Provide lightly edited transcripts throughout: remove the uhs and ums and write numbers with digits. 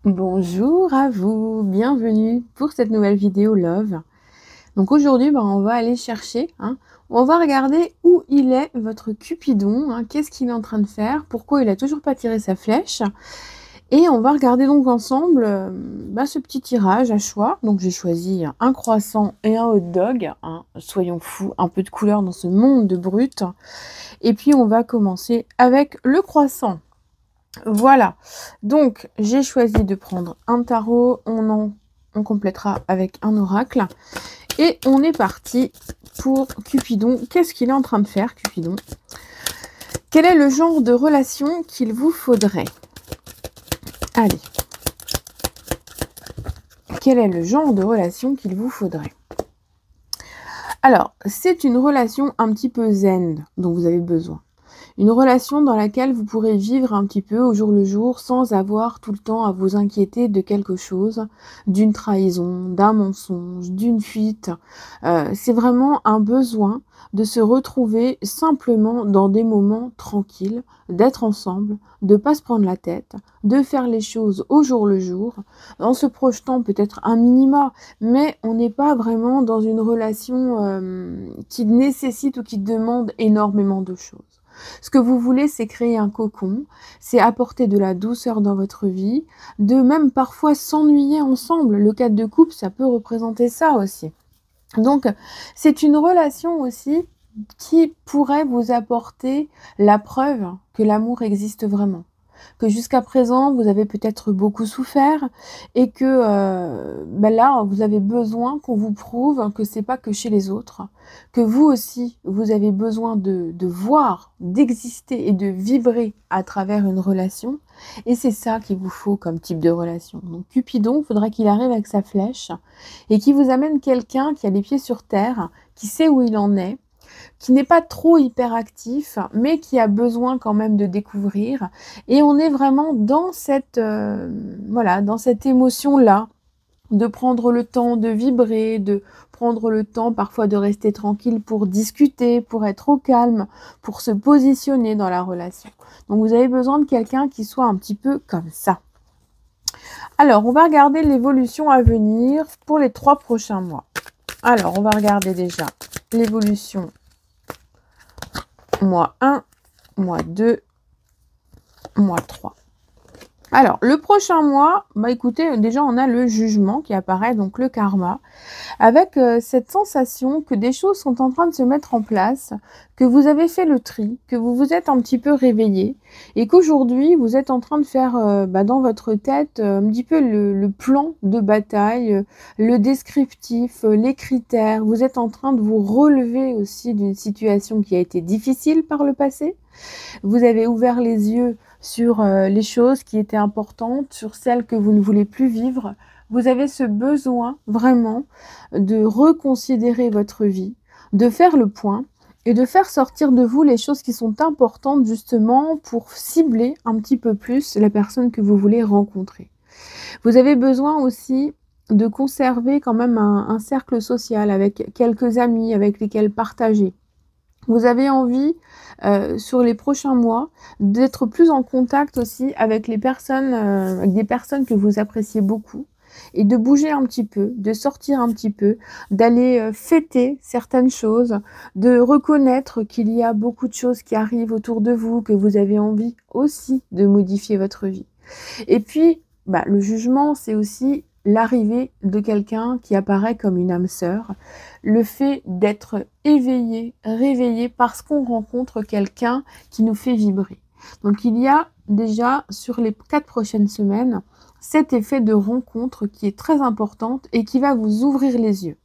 Bonjour à vous, bienvenue pour cette nouvelle vidéo Love. Donc aujourd'hui, on va aller chercher, on va regarder où il est votre Cupidon, qu'est-ce qu'il est en train de faire, pourquoi il a toujours pas tiré sa flèche. Et on va regarder donc ensemble ce petit tirage à choix. Donc j'ai choisi un croissant et un hot dog, soyons fous, un peu de couleur dans ce monde de brut. Et puis on va commencer avec le croissant. Voilà, donc j'ai choisi de prendre un tarot, on complétera avec un oracle. Et on est parti pour Cupidon. Qu'est-ce qu'il est en train de faire, Cupidon? Quel est le genre de relation qu'il vous faudrait? Allez. Quel est le genre de relation qu'il vous faudrait? Alors, c'est une relation un petit peu zen dont vous avez besoin. Une relation dans laquelle vous pourrez vivre un petit peu au jour le jour sans avoir tout le temps à vous inquiéter de quelque chose, d'une trahison, d'un mensonge, d'une fuite. C'est vraiment un besoin de se retrouver simplement dans des moments tranquilles, d'être ensemble, de ne pas se prendre la tête, de faire les choses au jour le jour, en se projetant peut-être un minima, mais on n'est pas vraiment dans une relation qui nécessite ou qui demande énormément de choses. Ce que vous voulez, c'est créer un cocon, c'est apporter de la douceur dans votre vie, de même parfois s'ennuyer ensemble. Le cadre de couple, ça peut représenter ça aussi. Donc, c'est une relation aussi qui pourrait vous apporter la preuve que l'amour existe vraiment. Que jusqu'à présent, vous avez peut-être beaucoup souffert et que là, vous avez besoin qu'on vous prouve que c'est pas que chez les autres, que vous aussi, vous avez besoin de voir, d'exister et de vibrer à travers une relation. Et c'est ça qu'il vous faut comme type de relation. Donc Cupidon, il faudra qu'il arrive avec sa flèche et qu'il vous amène quelqu'un qui a les pieds sur terre, qui sait où il en est, qui n'est pas trop hyperactif, mais qui a besoin quand même de découvrir. Et on est vraiment dans cette, dans cette émotion-là, de prendre le temps de vibrer, de prendre le temps parfois de rester tranquille pour discuter, pour être au calme, pour se positionner dans la relation. Donc vous avez besoin de quelqu'un qui soit un petit peu comme ça. Alors, on va regarder l'évolution à venir pour les 3 prochains mois. Alors, on va regarder déjà l'évolution mois 1, mois 2, mois 3. Alors, le prochain mois, écoutez, déjà on a le jugement qui apparaît, donc le karma, avec cette sensation que des choses sont en train de se mettre en place, que vous avez fait le tri, que vous vous êtes un petit peu réveillé, et qu'aujourd'hui vous êtes en train de faire dans votre tête un petit peu le plan de bataille, le descriptif, les critères. Vous êtes en train de vous relever aussi d'une situation qui a été difficile par le passé. Vous avez ouvert les yeux sur les choses qui étaient importantes, sur celles que vous ne voulez plus vivre. Vous avez ce besoin vraiment de reconsidérer votre vie, de faire le point et de faire sortir de vous les choses qui sont importantes justement pour cibler un petit peu plus la personne que vous voulez rencontrer. Vous avez besoin aussi de conserver quand même un cercle social avec quelques amis avec lesquels partager. Vous avez envie, sur les prochains mois, d'être plus en contact aussi avec les personnes, avec des personnes que vous appréciez beaucoup et de bouger un petit peu, de sortir un petit peu, d'aller, fêter certaines choses, de reconnaître qu'il y a beaucoup de choses qui arrivent autour de vous, que vous avez envie aussi de modifier votre vie. Et puis, le jugement, c'est aussi l'arrivée de quelqu'un qui apparaît comme une âme sœur, le fait d'être éveillé, réveillé parce qu'on rencontre quelqu'un qui nous fait vibrer. Donc il y a déjà sur les 4 prochaines semaines cet effet de rencontre qui est très importante et qui va vous ouvrir les yeux.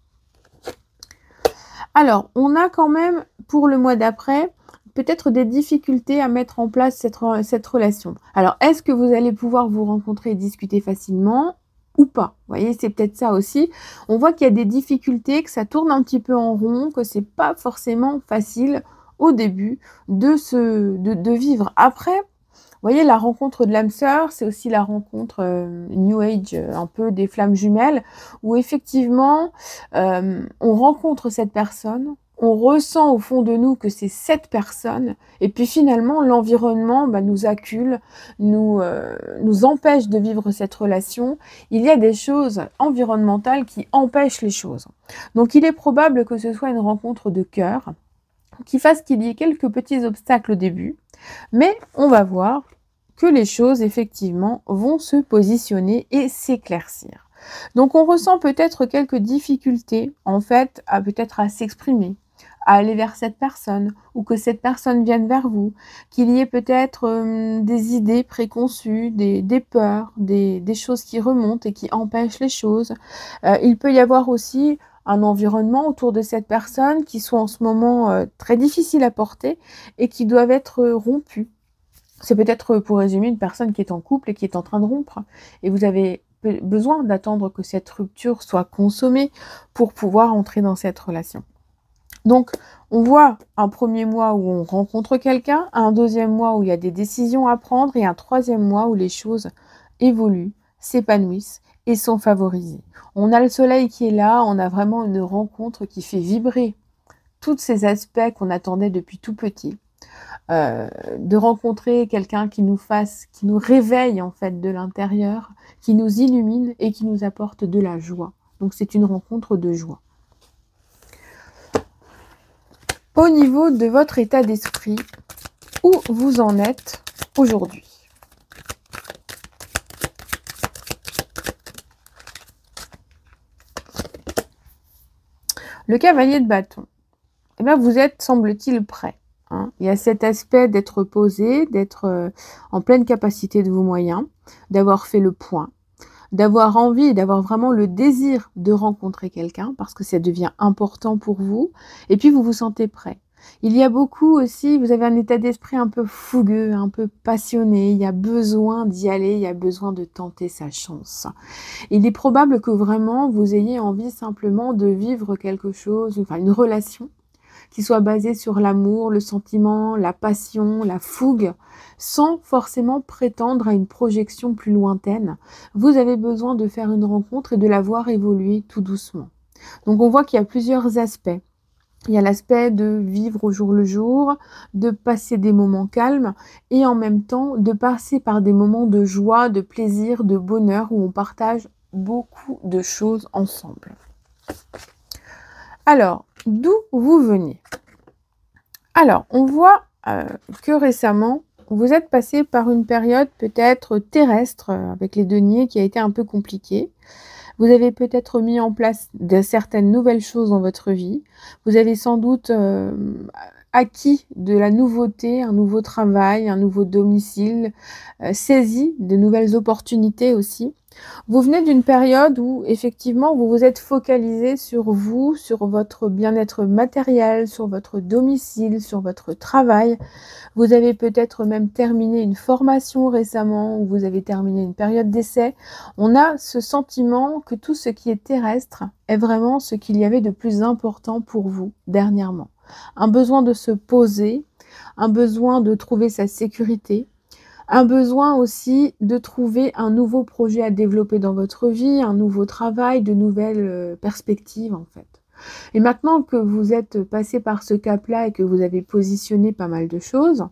Alors, on a quand même pour le mois d'après peut-être des difficultés à mettre en place cette relation. Alors, est-ce que vous allez pouvoir vous rencontrer et discuter facilement ou pas? Vous voyez, c'est peut-être ça aussi. On voit qu'il y a des difficultés, que ça tourne un petit peu en rond, que c'est pas forcément facile au début de vivre. Après, vous voyez, la rencontre de l'âme sœur, c'est aussi la rencontre New Age, un peu des flammes jumelles, où effectivement, on rencontre cette personne on ressent au fond de nous que c'est cette personne, et puis finalement l'environnement nous accule, nous empêche de vivre cette relation. Il y a des choses environnementales qui empêchent les choses. Donc il est probable que ce soit une rencontre de cœur, qui fasse qu'il y ait quelques petits obstacles au début, mais on va voir que les choses effectivement vont se positionner et s'éclaircir. Donc on ressent peut-être quelques difficultés en fait peut-être à s'exprimer, à aller vers cette personne, ou que cette personne vienne vers vous, qu'il y ait peut-être des idées préconçues, des peurs, des choses qui remontent et qui empêchent les choses. Il peut y avoir aussi un environnement autour de cette personne qui soit en ce moment très difficile à porter et qui doivent être rompus. C'est peut-être, pour résumer, une personne qui est en couple et qui est en train de rompre. Et vous avez besoin d'attendre que cette rupture soit consommée pour pouvoir entrer dans cette relation. Donc, on voit un premier mois où on rencontre quelqu'un, un deuxième mois où il y a des décisions à prendre et un troisième mois où les choses évoluent, s'épanouissent et sont favorisées. On a le soleil qui est là, on a vraiment une rencontre qui fait vibrer tous ces aspects qu'on attendait depuis tout petit. De rencontrer quelqu'un qui nous réveille en fait de l'intérieur, qui nous illumine et qui nous apporte de la joie. Donc c'est une rencontre de joie. Au niveau de votre état d'esprit, où vous en êtes aujourd'hui? Le cavalier de bâton. Eh bien, vous êtes, semble-t-il, prêt. Hein. Il y a cet aspect d'être posé, d'être en pleine capacité de vos moyens, d'avoir fait le point, d'avoir envie, d'avoir vraiment le désir de rencontrer quelqu'un, parce que ça devient important pour vous, et puis vous vous sentez prêt. Il y a beaucoup aussi, vous avez un état d'esprit un peu fougueux, un peu passionné, il y a besoin d'y aller, il y a besoin de tenter sa chance. Il est probable que vraiment vous ayez envie simplement de vivre quelque chose, enfin une relation, qui soit basée sur l'amour, le sentiment, la passion, la fougue, sans forcément prétendre à une projection plus lointaine. Vous avez besoin de faire une rencontre et de la voir évoluer tout doucement. Donc on voit qu'il y a plusieurs aspects. Il y a l'aspect de vivre au jour le jour, de passer des moments calmes et en même temps de passer par des moments de joie, de plaisir, de bonheur où on partage beaucoup de choses ensemble. Alors, d'où vous venez? Alors, on voit que récemment, vous êtes passé par une période peut-être terrestre avec les deniers qui a été un peu compliquée. Vous avez peut-être mis en place de certaines nouvelles choses dans votre vie. Vous avez sans doute acquis de la nouveauté, un nouveau travail, un nouveau domicile, saisi de nouvelles opportunités aussi. Vous venez d'une période où, effectivement, vous vous êtes focalisé sur vous, sur votre bien-être matériel, sur votre domicile, sur votre travail. Vous avez peut-être même terminé une formation récemment, ou vous avez terminé une période d'essai. On a ce sentiment que tout ce qui est terrestre est vraiment ce qu'il y avait de plus important pour vous dernièrement. Un besoin de se poser, un besoin de trouver sa sécurité, un besoin aussi de trouver un nouveau projet à développer dans votre vie, un nouveau travail, de nouvelles perspectives en fait. Et maintenant que vous êtes passé par ce cap-là et que vous avez positionné pas mal de choses,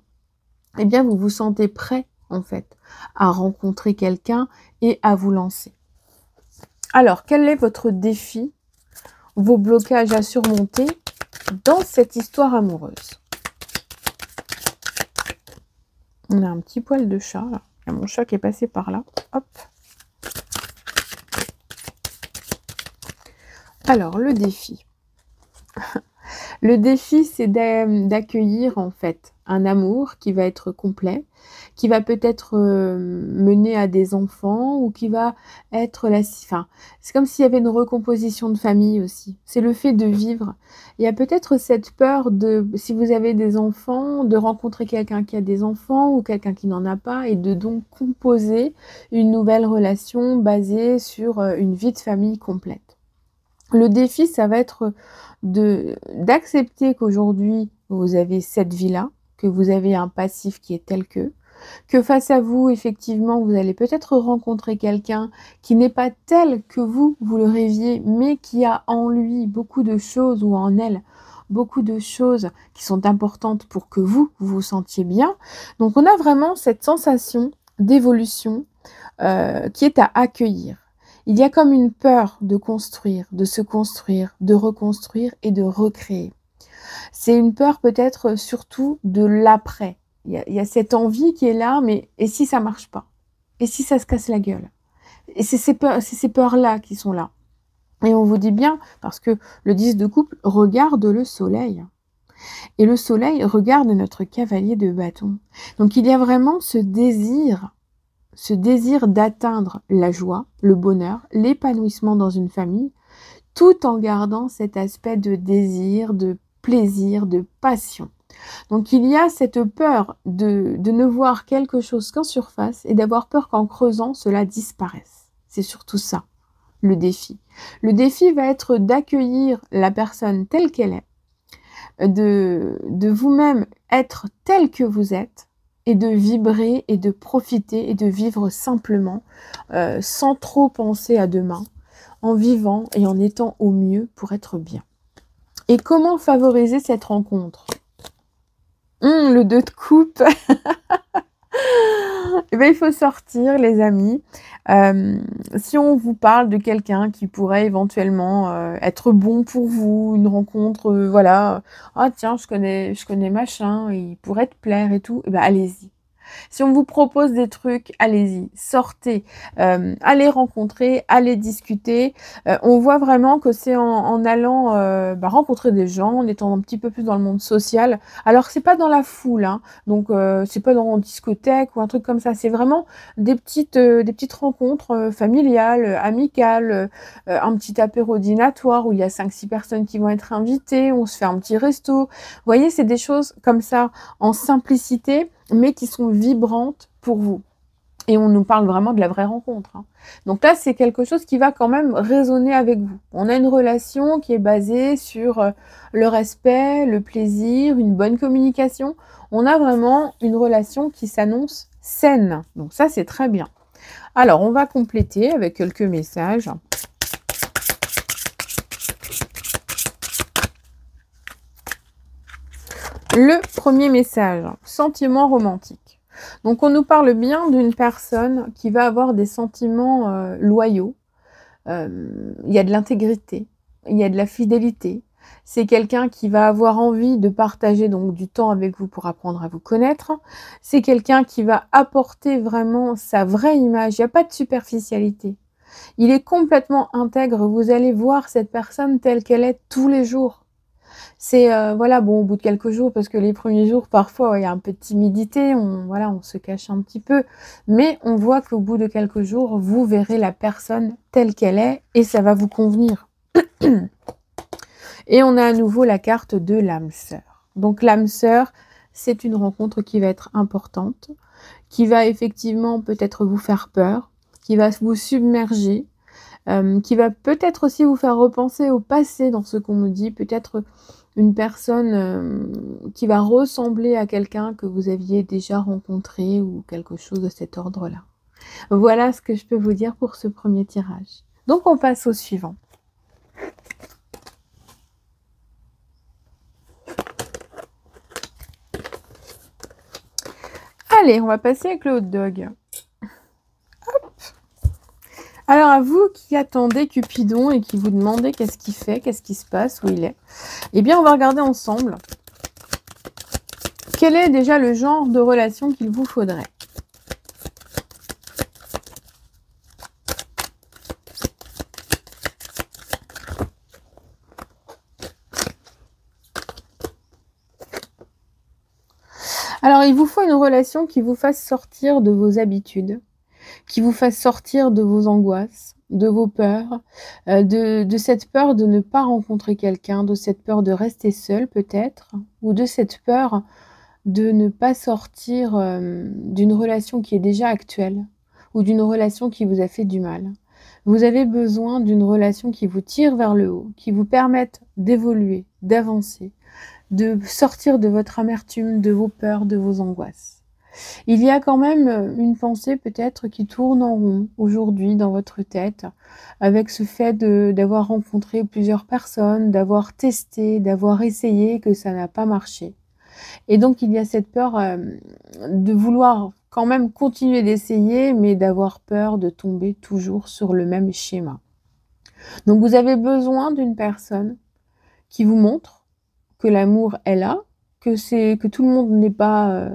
eh bien vous vous sentez prêt en fait à rencontrer quelqu'un et à vous lancer. Alors, quel est votre défi, vos blocages à surmonter dans cette histoire amoureuse? On a un petit poil de chat, là. Il y a mon chat qui est passé par là. Hop. Alors, le défi. Le défi, c'est d'accueillir, en fait, un amour qui va être complet, qui va peut-être mener à des enfants ou qui va être la... Enfin, c'est comme s'il y avait une recomposition de famille aussi. C'est le fait de vivre. Il y a peut-être cette peur de, si vous avez des enfants, de rencontrer quelqu'un qui a des enfants ou quelqu'un qui n'en a pas et de donc composer une nouvelle relation basée sur une vie de famille complète. Le défi, ça va être d'accepter qu'aujourd'hui, vous avez cette vie-là, que vous avez un passif qui est tel que face à vous, effectivement, vous allez peut-être rencontrer quelqu'un qui n'est pas tel que vous le rêviez, mais qui a en lui beaucoup de choses ou en elle, beaucoup de choses qui sont importantes pour que vous vous sentiez bien. Donc on a vraiment cette sensation d'évolution qui est à accueillir. Il y a comme une peur de construire, de se construire, de reconstruire et de recréer. C'est une peur peut-être surtout de l'après. Il y a cette envie qui est là, mais et si ça marche pas? Et si ça se casse la gueule? Et c'est ces peurs-là qui sont là. Et on vous dit bien, parce que le 10 de couple regarde le soleil. Et le soleil regarde notre cavalier de bâton. Donc il y a vraiment ce désir d'atteindre la joie, le bonheur, l'épanouissement dans une famille, tout en gardant cet aspect de désir, de plaisir, de passion. Donc il y a cette peur de ne voir quelque chose qu'en surface et d'avoir peur qu'en creusant, cela disparaisse. C'est surtout ça, le défi. Le défi va être d'accueillir la personne telle qu'elle est, de vous-même être tel que vous êtes, et de vibrer et de profiter et de vivre simplement, sans trop penser à demain, en vivant et en étant au mieux pour être bien. Et comment favoriser cette rencontre? Le 2 de coupe. Eh ben, il faut sortir, les amis. Si on vous parle de quelqu'un qui pourrait éventuellement être bon pour vous, une rencontre, voilà. Ah tiens, je connais machin, il pourrait te plaire et tout. Eh ben, allez-y. Si on vous propose des trucs, allez-y, sortez, allez rencontrer, allez discuter. On voit vraiment que c'est en allant rencontrer des gens, en étant un petit peu plus dans le monde social. Alors c'est pas dans la foule, hein, donc c'est pas dans une discothèque ou un truc comme ça. C'est vraiment des petites rencontres familiales, amicales, un petit apéro dînatoire où il y a 5-6 personnes qui vont être invitées, on se fait un petit resto. Vous voyez, c'est des choses comme ça en simplicité, mais qui sont vibrantes pour vous. Et on nous parle vraiment de la vraie rencontre, hein. Donc là, c'est quelque chose qui va quand même résonner avec vous. On a une relation qui est basée sur le respect, le plaisir, une bonne communication. On a vraiment une relation qui s'annonce saine. Donc ça, c'est très bien. Alors, on va compléter avec quelques messages. Le premier message, sentiment romantique. Donc on nous parle bien d'une personne qui va avoir des sentiments loyaux. Il y a de l'intégrité, il y a de la fidélité. C'est quelqu'un qui va avoir envie de partager donc du temps avec vous pour apprendre à vous connaître. C'est quelqu'un qui va apporter vraiment sa vraie image. Il n'y a pas de superficialité. Il est complètement intègre. Vous allez voir cette personne telle qu'elle est tous les jours. C'est voilà, bon, au bout de quelques jours, parce que les premiers jours, parfois, il y a un peu de timidité, on se cache un petit peu, mais on voit qu'au bout de quelques jours, vous verrez la personne telle qu'elle est et ça va vous convenir. Et on a à nouveau la carte de l'âme sœur. Donc l'âme sœur, c'est une rencontre qui va être importante, qui va effectivement peut-être vous faire peur, qui va vous submerger, qui va peut-être aussi vous faire repenser au passé dans ce qu'on nous dit, peut-être une personne qui va ressembler à quelqu'un que vous aviez déjà rencontré ou quelque chose de cet ordre-là. Voilà ce que je peux vous dire pour ce premier tirage. Donc on passe au suivant. Allez, on va passer avec le hot dog. Hop. Alors à vous qui attendez Cupidon et qui vous demandez qu'est-ce qu'il fait, qu'est-ce qui se passe, où il est, eh bien on va regarder ensemble quel est déjà le genre de relation qu'il vous faudrait. Alors il vous faut une relation qui vous fasse sortir de vos habitudes, qui vous fasse sortir de vos angoisses, de vos peurs, de cette peur de ne pas rencontrer quelqu'un, de cette peur de rester seul peut-être, ou de cette peur de ne pas sortir d'une relation qui est déjà actuelle, ou d'une relation qui vous a fait du mal. Vous avez besoin d'une relation qui vous tire vers le haut, qui vous permette d'évoluer, d'avancer, de sortir de votre amertume, de vos peurs, de vos angoisses. Il y a quand même une pensée peut-être qui tourne en rond aujourd'hui dans votre tête, avec ce fait d'avoir rencontré plusieurs personnes, d'avoir testé, d'avoir essayé, que ça n'a pas marché. Et donc il y a cette peur de vouloir quand même continuer d'essayer, mais d'avoir peur de tomber toujours sur le même schéma. Donc vous avez besoin d'une personne qui vous montre que l'amour est là, que tout le monde n'est pas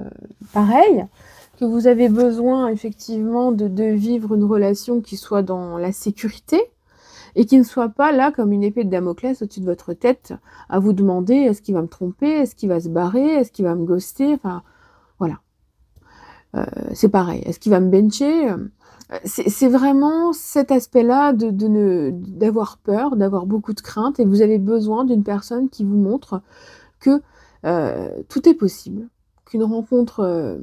pareil, que vous avez besoin effectivement de vivre une relation qui soit dans la sécurité et qui ne soit pas là comme une épée de Damoclès au-dessus de votre tête à vous demander est-ce qu'il va me tromper, est-ce qu'il va se barrer, est-ce qu'il va me ghoster, enfin voilà. C'est pareil, est-ce qu'il va me bencher? C'est vraiment cet aspect-là d'avoir peur, d'avoir beaucoup de crainte et vous avez besoin d'une personne qui vous montre que tout est possible, qu'une rencontre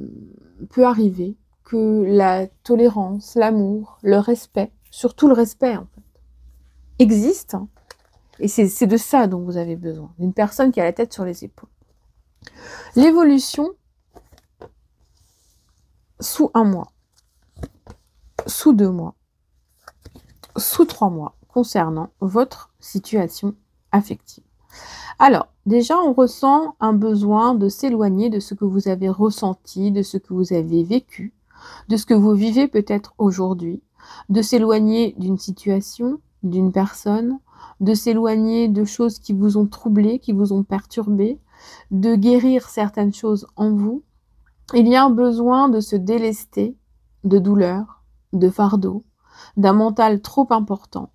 peut arriver, que la tolérance, l'amour, le respect, surtout le respect en fait, existe. Et c'est de ça dont vous avez besoin, d'une personne qui a la tête sur les épaules. L'évolution sous 1 mois, sous 2 mois, sous 3 mois, concernant votre situation affective. Alors, déjà, on ressent un besoin de s'éloigner de ce que vous avez ressenti, de ce que vous avez vécu, de ce que vous vivez peut-être aujourd'hui, de s'éloigner d'une situation, d'une personne, de s'éloigner de choses qui vous ont troublé, qui vous ont perturbé, de guérir certaines choses en vous. Il y a un besoin de se délester de douleurs, de fardeaux, d'un mental trop important.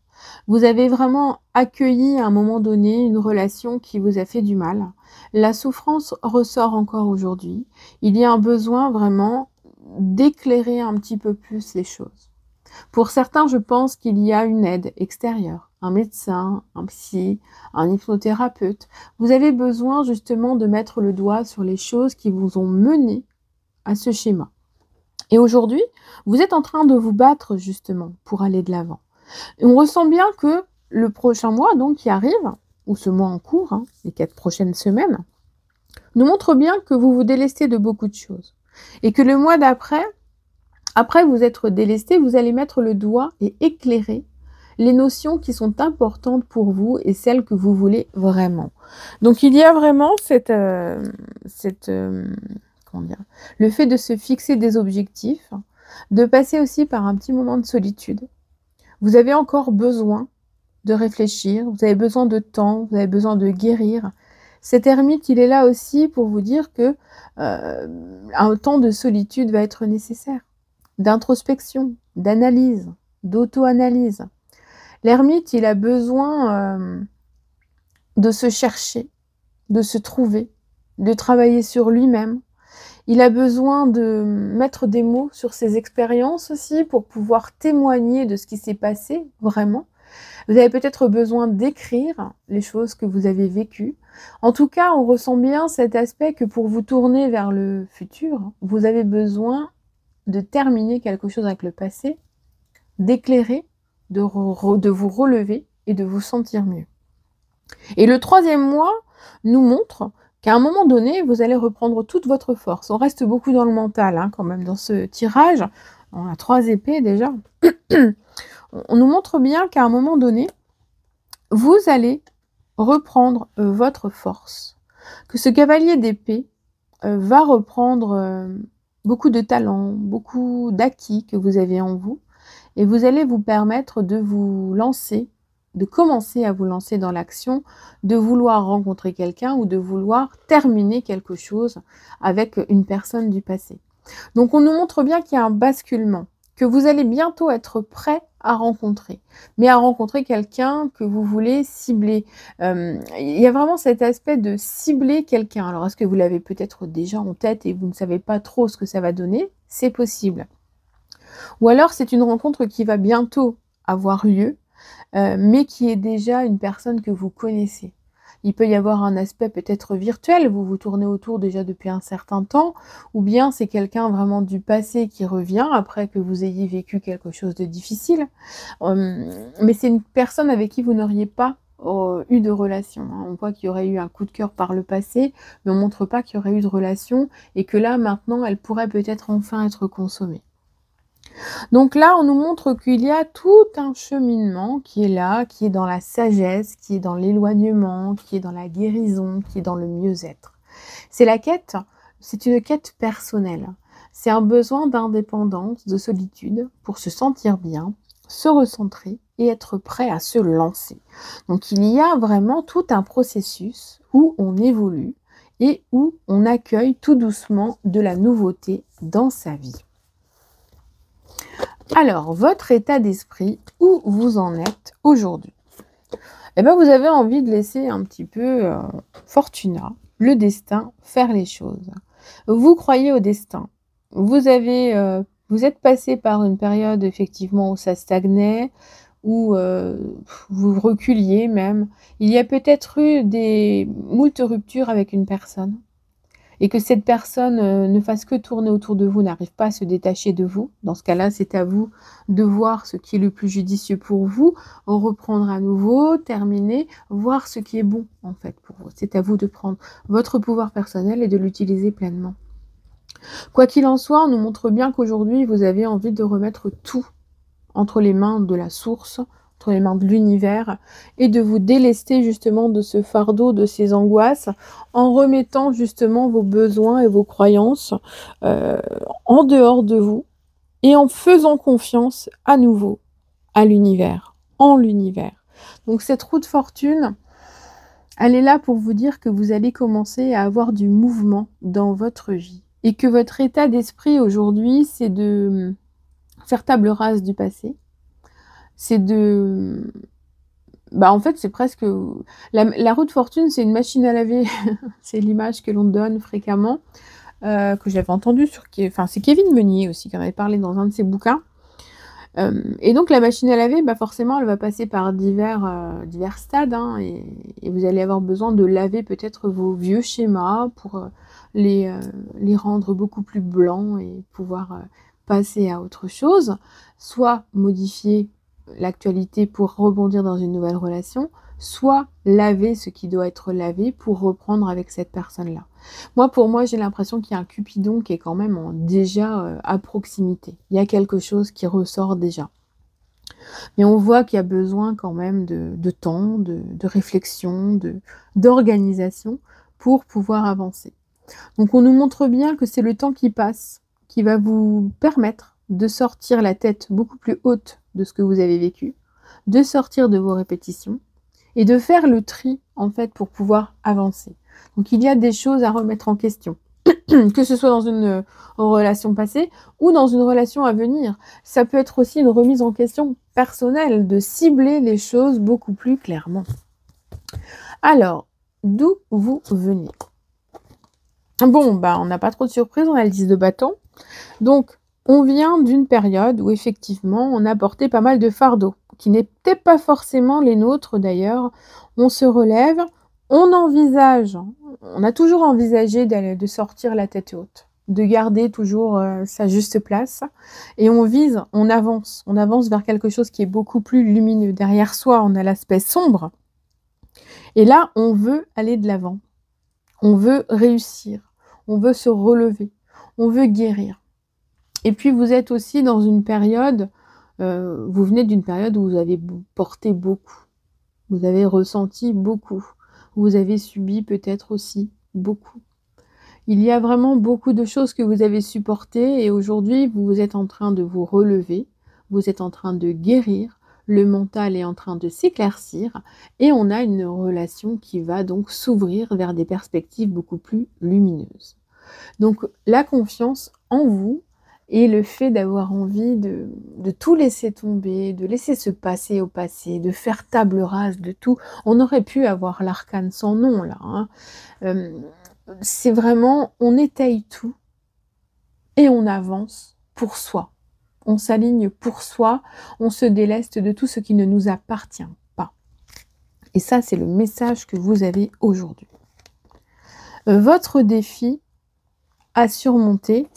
Vous avez vraiment accueilli à un moment donné une relation qui vous a fait du mal. La souffrance ressort encore aujourd'hui. Il y a un besoin vraiment d'éclairer un petit peu plus les choses. Pour certains, je pense qu'il y a une aide extérieure, un médecin, un psy, un hypnothérapeute. Vous avez besoin justement de mettre le doigt sur les choses qui vous ont mené à ce schéma. Et aujourd'hui, vous êtes en train de vous battre justement pour aller de l'avant. Et on ressent bien que le prochain mois donc qui arrive, ou ce mois en cours, les 4 prochaines semaines, nous montre bien que vous vous délestez de beaucoup de choses. Et que le mois d'après, après vous être délesté, vous allez mettre le doigt et éclairer les notions qui sont importantes pour vous et celles que vous voulez vraiment. Donc il y a vraiment le fait de se fixer des objectifs, de passer aussi par un petit moment de solitude. Vous avez encore besoin de réfléchir, vous avez besoin de temps, vous avez besoin de guérir. Cet ermite, il est là aussi pour vous dire que un temps de solitude va être nécessaire, d'introspection, d'analyse, d'auto-analyse. L'ermite, il a besoin de se chercher, de se trouver, de travailler sur lui-même. Il a besoin de mettre des mots sur ses expériences aussi pour pouvoir témoigner de ce qui s'est passé vraiment. Vous avez peut-être besoin d'écrire les choses que vous avez vécues. En tout cas, on ressent bien cet aspect que pour vous tourner vers le futur, vous avez besoin de terminer quelque chose avec le passé, d'éclairer, de vous relever et de vous sentir mieux. Et le 3e mois nous montre qu'à un moment donné, vous allez reprendre toute votre force. On reste beaucoup dans le mental quand même dans ce tirage. On a 3 épées déjà. On nous montre bien qu'à un moment donné, vous allez reprendre votre force. Que ce cavalier d'épée va reprendre beaucoup de talent, beaucoup d'acquis que vous avez en vous. Et vous allez vous permettre de vous lancer, de commencer à vous lancer dans l'action, de vouloir rencontrer quelqu'un ou de vouloir terminer quelque chose avec une personne du passé. Donc on nous montre bien qu'il y a un basculement, que vous allez bientôt être prêt à rencontrer, mais à rencontrer quelqu'un que vous voulez cibler. Il y a vraiment cet aspect de cibler quelqu'un. Alors est-ce que vous l'avez peut-être déjà en tête et vous ne savez pas trop ce que ça va donner? C'est possible. Ou alors c'est une rencontre qui va bientôt avoir lieu, mais qui est déjà une personne que vous connaissez. Il peut y avoir un aspect peut-être virtuel, vous vous tournez autour déjà depuis un certain temps, ou bien c'est quelqu'un vraiment du passé qui revient après que vous ayez vécu quelque chose de difficile. Mais c'est une personne avec qui vous n'auriez pas eu de relation, hein. On voit qu'il y aurait eu un coup de cœur par le passé, mais on montre pas qu'il y aurait eu de relation et que là, maintenant, elle pourrait peut-être enfin être consommée. Donc là, on nous montre qu'il y a tout un cheminement qui est là, qui est dans la sagesse, qui est dans l'éloignement, qui est dans la guérison, qui est dans le mieux-être. C'est la quête, c'est une quête personnelle. C'est un besoin d'indépendance, de solitude, pour se sentir bien, se recentrer et être prêt à se lancer. Donc il y a vraiment tout un processus où on évolue et où on accueille tout doucement de la nouveauté dans sa vie. Alors, votre état d'esprit, où vous en êtes aujourd'hui? Eh bien, vous avez envie de laisser un petit peu Fortuna, le destin, faire les choses. Vous croyez au destin. Vous êtes passé par une période effectivement où ça stagnait, où vous reculiez même. Il y a peut-être eu moult ruptures avec une personne et que cette personne ne fasse que tourner autour de vous, n'arrive pas à se détacher de vous. Dans ce cas-là, c'est à vous de voir ce qui est le plus judicieux pour vous, reprendre à nouveau, terminer, voir ce qui est bon en fait pour vous. C'est à vous de prendre votre pouvoir personnel et de l'utiliser pleinement. Quoi qu'il en soit, on nous montre bien qu'aujourd'hui, vous avez envie de remettre tout entre les mains de la source, entre les mains de l'univers, et de vous délester justement de ce fardeau, de ces angoisses, en remettant justement vos besoins et vos croyances en dehors de vous, et en faisant confiance à nouveau à l'univers, en l'univers. Donc cette roue de fortune, elle est là pour vous dire que vous allez commencer à avoir du mouvement dans votre vie, et que votre état d'esprit aujourd'hui, c'est de faire table rase du passé. C'est de... en fait, c'est presque... La roue de fortune, c'est une machine à laver. C'est l'image que l'on donne fréquemment, que j'avais entendue sur... Enfin, c'est Kevin Meunier aussi qui en avait parlé dans un de ses bouquins. Et donc, la machine à laver, forcément, elle va passer par divers stades, hein, et vous allez avoir besoin de laver peut-être vos vieux schémas pour les rendre beaucoup plus blancs et pouvoir passer à autre chose, soit modifier l'actualité pour rebondir dans une nouvelle relation, soit laver ce qui doit être lavé pour reprendre avec cette personne-là. Pour moi, j'ai l'impression qu'il y a un Cupidon qui est quand même déjà à proximité. Il y a quelque chose qui ressort déjà. Mais on voit qu'il y a besoin quand même de temps, de réflexion, d'organisation pour pouvoir avancer. Donc on nous montre bien que c'est le temps qui passe qui va vous permettre de sortir la tête beaucoup plus haute de ce que vous avez vécu, de sortir de vos répétitions et de faire le tri en fait pour pouvoir avancer. Donc il y a des choses à remettre en question, que ce soit dans une relation passée ou dans une relation à venir. Ça peut être aussi une remise en question personnelle, de cibler les choses beaucoup plus clairement. Alors, d'où vous venez? Bon, on n'a pas trop de surprise, on a le 10 de bâton. Donc, on vient d'une période où effectivement, on a porté pas mal de fardeaux, qui n'étaient pas forcément les nôtres d'ailleurs. On se relève, on envisage, on a toujours envisagé de sortir la tête haute, de garder toujours sa juste place, et on vise, on avance vers quelque chose qui est beaucoup plus lumineux. Derrière soi, on a l'aspect sombre, et là, on veut aller de l'avant, on veut réussir, on veut se relever, on veut guérir. Et puis, vous êtes aussi dans une période, vous venez d'une période où vous avez porté beaucoup, vous avez ressenti beaucoup, vous avez subi peut-être aussi beaucoup. Il y a vraiment beaucoup de choses que vous avez supportées et aujourd'hui, vous êtes en train de vous relever, vous êtes en train de guérir, le mental est en train de s'éclaircir et on a une relation qui va donc s'ouvrir vers des perspectives beaucoup plus lumineuses. Donc, la confiance en vous, et le fait d'avoir envie de tout laisser tomber, de laisser se passer au passé, de faire table rase de tout. On aurait pu avoir l'arcane sans nom, là. Hein. C'est vraiment, on étaye tout et on avance pour soi. On s'aligne pour soi, on se déleste de tout ce qui ne nous appartient pas. Et ça, c'est le message que vous avez aujourd'hui. Votre défi à surmonter,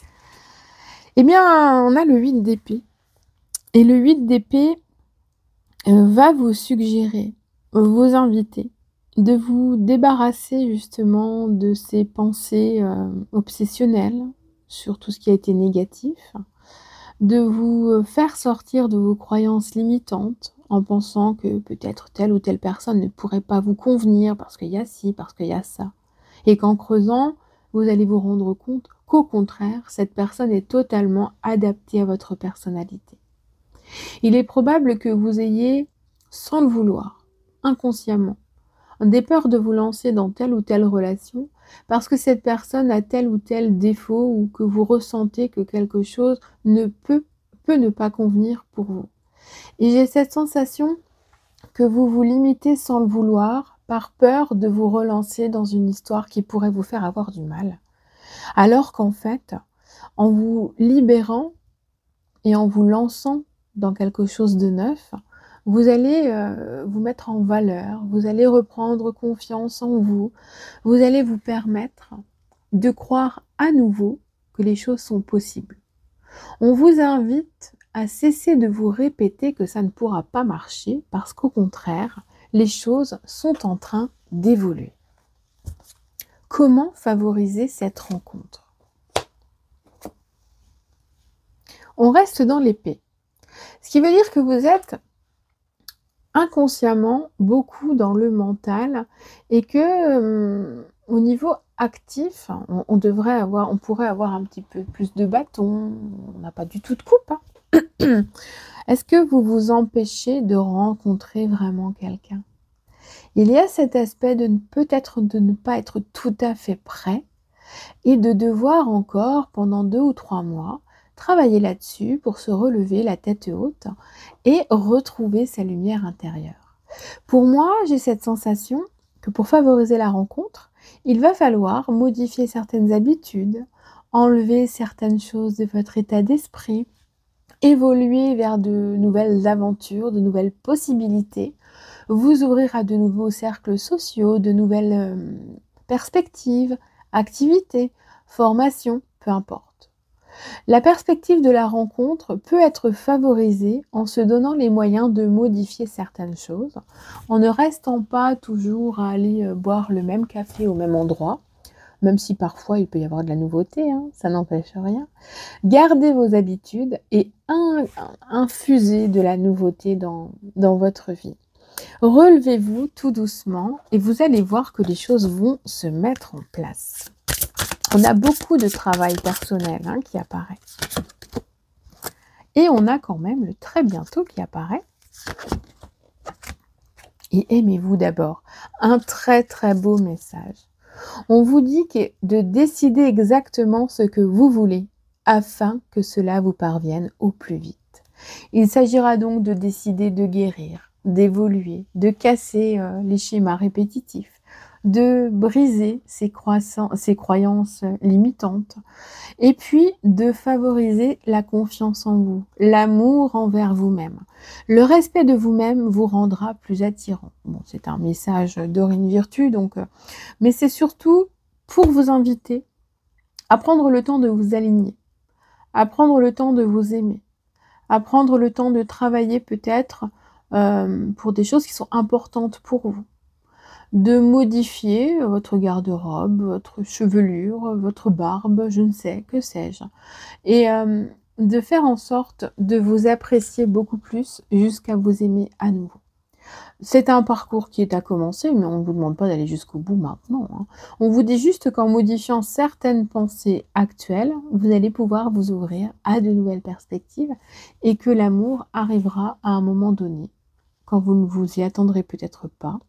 eh bien, on a le 8 d'épée. Et le 8 d'épée va vous suggérer vous inviter, de vous débarrasser justement de ces pensées, obsessionnelles sur tout ce qui a été négatif, de vous, faire sortir de vos croyances limitantes en pensant que peut-être telle ou telle personne ne pourrait pas vous convenir parce qu'il y a ci, parce qu'il y a ça. Et qu'en creusant, vous allez vous rendre compte qu'au contraire, cette personne est totalement adaptée à votre personnalité. Il est probable que vous ayez, sans le vouloir, inconsciemment, des peurs de vous lancer dans telle ou telle relation parce que cette personne a tel ou tel défaut ou que vous ressentez que quelque chose peut ne pas convenir pour vous. Et j'ai cette sensation que vous vous limitez sans le vouloir par peur de vous relancer dans une histoire qui pourrait vous faire avoir du mal. Alors qu'en fait, en vous libérant et en vous lançant dans quelque chose de neuf, vous allez, vous mettre en valeur, vous allez reprendre confiance en vous, vous allez vous permettre de croire à nouveau que les choses sont possibles. On vous invite à cesser de vous répéter que ça ne pourra pas marcher parce qu'au contraire, les choses sont en train d'évoluer. Comment favoriser cette rencontre? On reste dans l'épée. Ce qui veut dire que vous êtes inconsciemment beaucoup dans le mental et que, au niveau actif, on pourrait avoir un petit peu plus de bâton, on n'a pas du tout de coupe, hein. Est-ce que vous vous empêchez de rencontrer vraiment quelqu'un? Il y a cet aspect peut-être de ne pas être tout à fait prêt et de devoir encore pendant 2 ou 3 mois travailler là-dessus pour se relever la tête haute et retrouver sa lumière intérieure. Pour moi, j'ai cette sensation que pour favoriser la rencontre, il va falloir modifier certaines habitudes, enlever certaines choses de votre état d'esprit, évoluer vers de nouvelles aventures, de nouvelles possibilités, vous ouvrir à de nouveaux cercles sociaux, de nouvelles perspectives, activités, formations, peu importe. La perspective de la rencontre peut être favorisée en se donnant les moyens de modifier certaines choses, en ne restant pas toujours à aller boire le même café au même endroit, même si parfois il peut y avoir de la nouveauté, hein, ça n'empêche rien. Gardez vos habitudes et infusez de la nouveauté dans votre vie. Relevez-vous tout doucement et vous allez voir que les choses vont se mettre en place. On a beaucoup de travail personnel qui apparaît. Et on a quand même le très bientôt qui apparaît. Et aimez-vous d'abord. Un très très beau message. On vous dit de décider exactement ce que vous voulez afin que cela vous parvienne au plus vite. Il s'agira donc de décider de guérir, d'évoluer, de casser les schémas répétitifs, de briser ces croyances limitantes et puis de favoriser la confiance en vous, l'amour envers vous-même. Le respect de vous-même vous rendra plus attirant. Bon, c'est un message Dorine Virtue, mais c'est surtout pour vous inviter à prendre le temps de vous aligner, à prendre le temps de vous aimer, à prendre le temps de travailler peut-être pour des choses qui sont importantes pour vous. De modifier votre garde-robe, votre chevelure, votre barbe, je ne sais, que sais-je. Et de faire en sorte de vous apprécier beaucoup plus jusqu'à vous aimer à nouveau. C'est un parcours qui est à commencer, mais on ne vous demande pas d'aller jusqu'au bout maintenant, hein. On vous dit juste qu'en modifiant certaines pensées actuelles, vous allez pouvoir vous ouvrir à de nouvelles perspectives et que l'amour arrivera à un moment donné, quand vous ne vous y attendrez peut-être pas,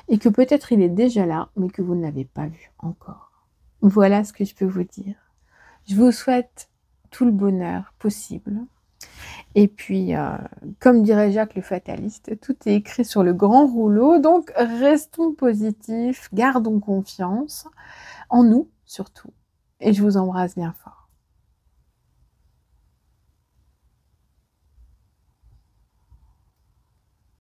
et que peut-être il est déjà là, mais que vous ne l'avez pas vu encore. Voilà ce que je peux vous dire. Je vous souhaite tout le bonheur possible. Et puis, comme dirait Jacques le fataliste, tout est écrit sur le grand rouleau, donc restons positifs, gardons confiance en nous surtout. Et je vous embrasse bien fort.